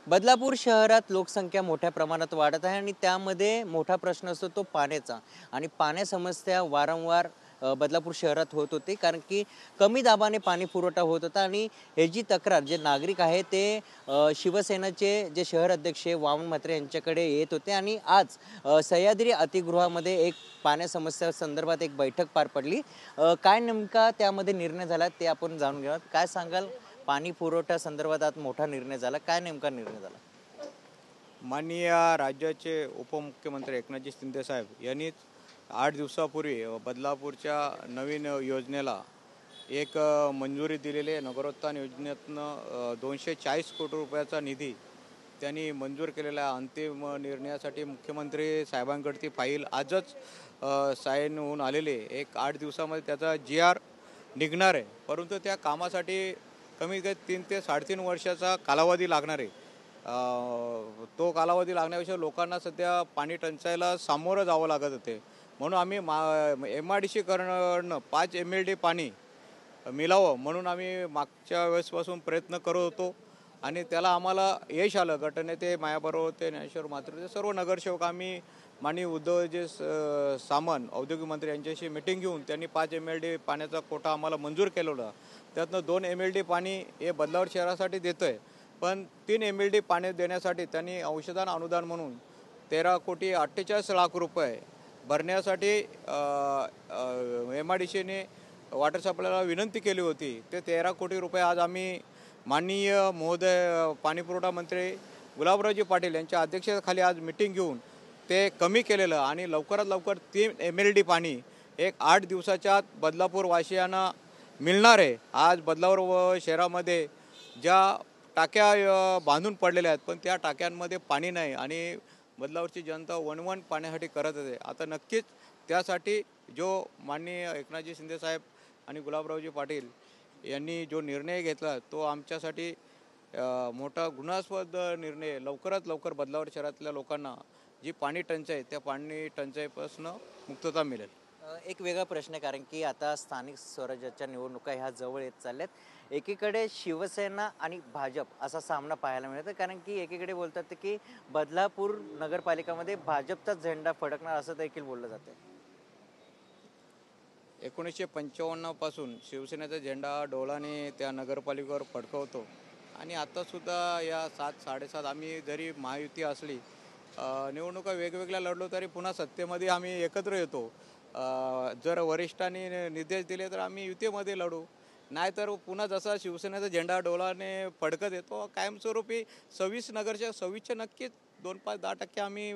बदलापूर शहरात लोकसंख्या मोठ्या प्रमाणात वाढत आहे आणि त्यामध्ये मोठा प्रश्न असतो तो पाण्याचा आणि पाण्या समस्या वारंवार बदलापूर शहरात होत होती कारण की कमी दाबाने पाणी पुरवठा होत होता आणि हे जी तक्रार जे नागरिक आहे ते शिवसेनेचे जे शहर अध्यक्ष वामन म्हात्रे यांच्याकडे येत होते आणि आज सह्याद्री अतिगृहामध्ये एक पाण्या समस्या संदर्भात एक बैठक पार पडली। काय नेमका त्यामध्ये निर्णय झाला ते आपण जाणून घेऊयात। काय सांगाल, पाणी पुरवठा संदर्भात आज मोठा निर्णय झाला, काय नेमका निर्णय झाला? माननीय राज्याचे उपमुख्यमंत्री एकनाथजी शिंदे साहेब यांनी 8 दिवसापूर्वी बदलापूरच्या नवीन योजनेला एक मंजुरी दिलेली आहे। नगरोत्थान योजनेतनं 240 कोटी रुपयाचा निधी त्यांनी मंजूर केलेला अंतिम निर्णयासाठी मुख्यमंत्री साहेबांकडे फाईल आजच साइन होऊन आलेले। एक 8 दिवसामध्ये त्याचा GR निघणार आहे, परंतु त्या कामासाठी कमीत कमी 3 ते 3.5 वर्षाचा कालावधी लागणार आहे। तो कालावधी लागण्यापेक्षा लोकांना सध्या पाणी टंचाईला सामोरं जावं लागत होते, म्हणून आम्ही MRDC कडनं 5 MLD पाणी मिळावं म्हणून आम्ही मागच्या वेळेसपासून प्रयत्न करत होतो आणि त्याला आम्हाला यश आलं। गटनेते मायाबरोबर होते, ज्ञानेश्वर म्हात्रे, सर्व नगरसेवक आम्ही माननीय उद्धवजी सामंत औद्योगिक मंत्री यांच्याशी मीटिंग घेऊन त्यांनी 5 MLD पाण्याचा कोटा आम्हाला मंजूर केलेला। त्यातनं 2 MLD पाणी हे बदलापूर शहरासाठी देतो आहे, पण 3 MLD पाणी देण्यासाठी त्यांनी अंशदान अनुदान म्हणून 13,48,00,000 रुपये भरण्यासाठी MRDCने वॉटर सप्लायला विनंती केली होती। ते 13 कोटी रुपये आज आम्ही माननीय महोदय पाणीपुरवठा मंत्री गुलाबरावजी पाटील यांच्या अध्यक्षतेखाली आज मीटिंग घेऊन ते कमी केलेलं आणि लवकरात लवकर 3 MLD पाणी एक 8 दिवसाच्या बदलापूर वासियांना मिळणार आहे। आज बदलापूर शहरामध्ये ज्या टाक्या बांधून पडलेल्या आहेत, पण त्या टाक्यांमध्ये पाणी नाही आणि बदलापूरची जनता वणवण पाण्यासाठी करत आहे। आता नक्कीच त्यासाठी जो माननीय एकनाथजी शिंदे साहेब आणि गुलाबरावजी पाटील यांनी जो निर्णय घेतला तो आमच्यासाठी मोठा गुणास्पद निर्णय। लवकरात लवकर बदलापूर शहरातल्या लोकांना जी पाणी टंचाई त्या पाणी टंचाईपासून मुक्तता मिळेल। एक वेगळा प्रश्न आहे कारण की आता स्थानिक स्वराज्याच्या निवडणुका ह्या जवळ येत चालल्यात। एकीकडे शिवसेना आणि भाजप असा सामना पाहायला मिळतो कारण की एकीकडे बोलतात की बदलापूर नगरपालिकामध्ये भाजपचा झेंडा फडकणार असं देखील बोललं जाते। 1955 पासून शिवसेनेचा झेंडा डोलाने त्या नगरपालिकेवर फडकवतो आणि आतासुद्धा या 7-7.5 आम्ही जरी महायुती असली निवडणुका वेगवेगळ्या लढलो तरी पुन्हा सत्तेमध्ये आम्ही एकत्र येतो। जर वरिष्ठांनी निर्देश दिले तर आम्ही युतीमध्ये लढू, नाहीतर पुन्हा जसा शिवसेनेचा झेंडा डोलाने फडकत येतो कायमस्वरूपी 26 नगरच्या 26च्या नक्कीच 2-5-10% आम्ही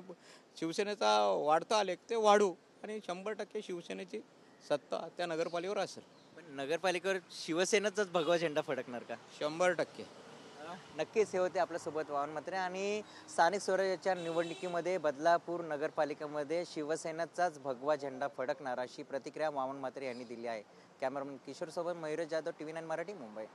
शिवसेनेचा वाढता आलेख ते वाढू आणि 100% शिवसेनेची सत्ता त्या नगरपालिकेवर असेल। पण नगरपालिकेवर शिवसेनेचाच भगवा झेंडा फडकणार का? 100%। नक्कीच हे होते आपल्यासोबत वामन म्हात्रे आणि स्थानिक स्वराज्याच्या निवडणुकीमध्ये बदलापूर नगरपालिकेमध्ये शिवसेनेचाच भगवा झेंडा फडकणार अशी प्रतिक्रिया वामन म्हात्रे यांनी दिली आहे। कॅमेरामन किशोर सोबत मयूर जाधव, TV9 मराठी, मुंबई।